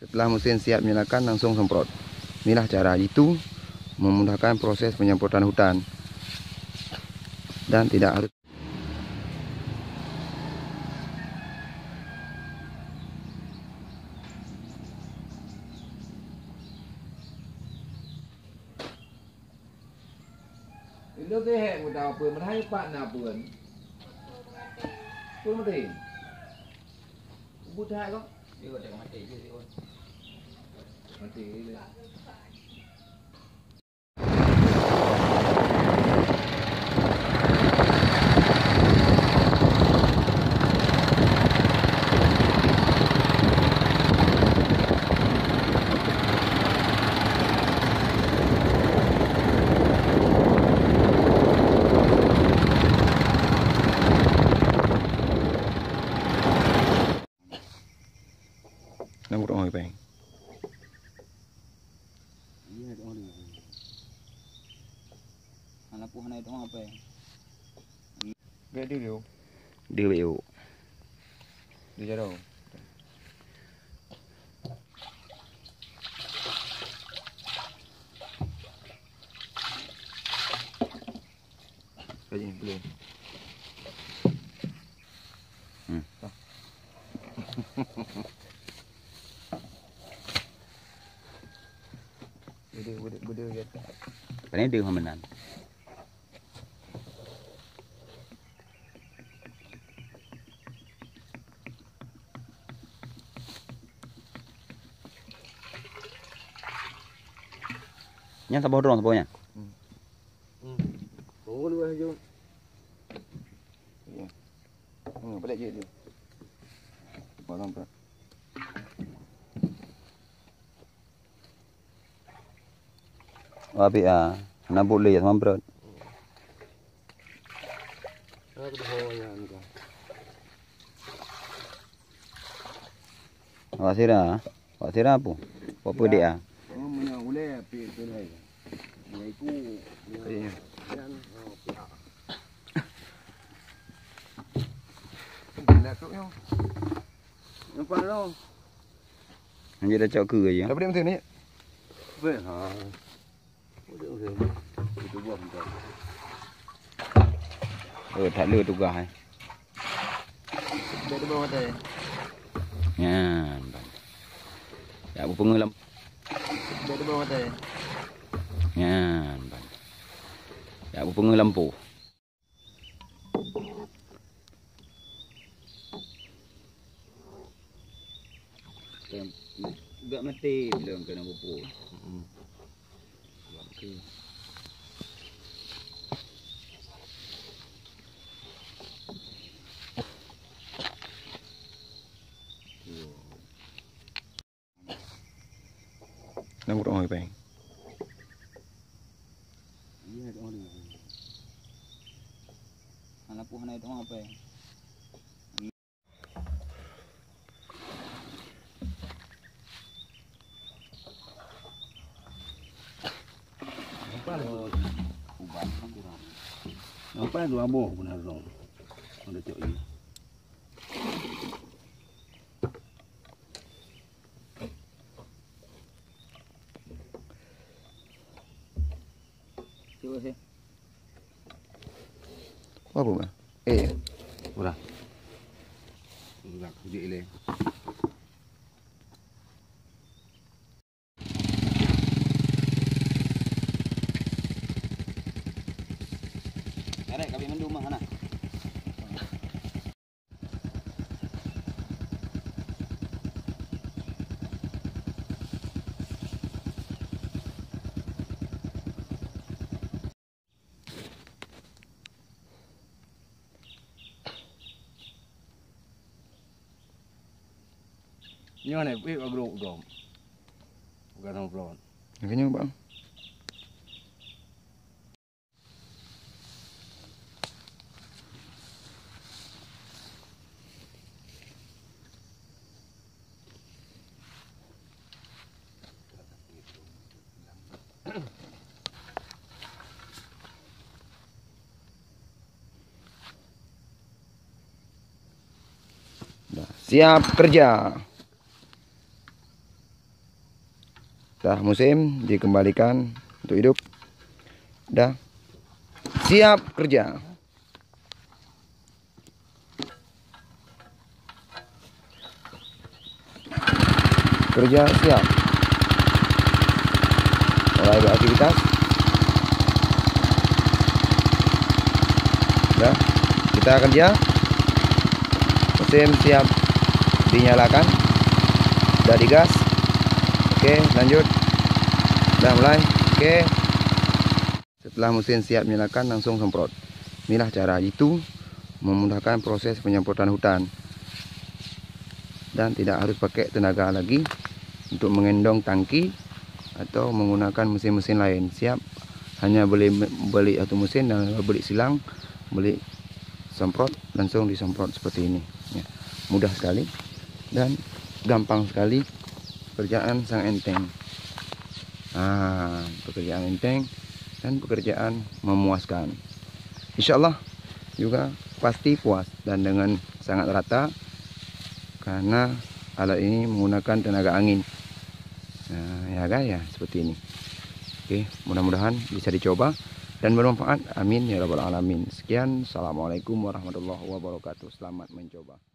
Setelah mesin siap menyalakan, langsung semprot. Inilah cara itu memudahkan proses penyemprotan hutan dan tidak harus. Itu ke hek mudah apa merahai pak na pun. Pun mati. Buta kok. Dia dah mati je dia. Mati dia. Nang kurang oi peng. Iya dong dia. Anak puhan itu apa? Gede dia. Dia beu. Dia jauh. Kaji belum. Bude gitu. Paling dia hamenan. Nya sabah dorong sabahnya. Oh, lu jom. Ya. Balik je dia. Bolong pak. Abi ah, na boleh ya mampret. Aku dah ya ni kan. Wasira apa? Apa dia? Oh, mana boleh api tu dah. Dia itu. Kayaknya. Nak tu yo. Nampak dah. Hanya dah cak ke aja. Dapat mesin ni. Ber ha. Itu buat betul. Tak leh tugas ai. Dia di bawah tadi. Ya. Ya pengelam. Dia di bawah tadi. Ya. Ya pengelampu. Gak mati belum kena pupuk. Okey. Nang kurang oi peng. Iya dong dia. Anak puhan itu apa? Apa dua boh benar dong. Ada cok ini. Coba sih. Apa bang? Udah. Udah kerja ini. Karek kami mendung mana? Ni mana? Agak dong. Bukan sama pelon. Kayaknya bang. Siap kerja. Dah musim dikembalikan untuk hidup. Dah siap kerja. Kerja siap. Mulai beraktivitas. Dah kita kerja. Mesin siap dinyalakan. Sudah digas. Oke, lanjut. Sudah mulai. Oke. Setelah mesin siap menyalakan, langsung semprot. Inilah cara itu memudahkan proses penyemprotan hutan. Dan tidak harus pakai tenaga lagi untuk mengendong tangki atau menggunakan mesin-mesin lain. Siap, hanya beli satu mesin dan beli silang, beli semprot, langsung disemprot seperti ini ya. Mudah sekali dan gampang sekali, pekerjaan sangat enteng. Pekerjaan enteng dan pekerjaan memuaskan. Insya Allah juga pasti puas dan dengan sangat rata, karena alat ini menggunakan tenaga angin. Ya guys, ya seperti ini. Oke, mudah-mudahan bisa dicoba dan bermanfaat. Amin ya rabbal alamin. Sekian, assalamualaikum warahmatullahi wabarakatuh. Selamat mencoba.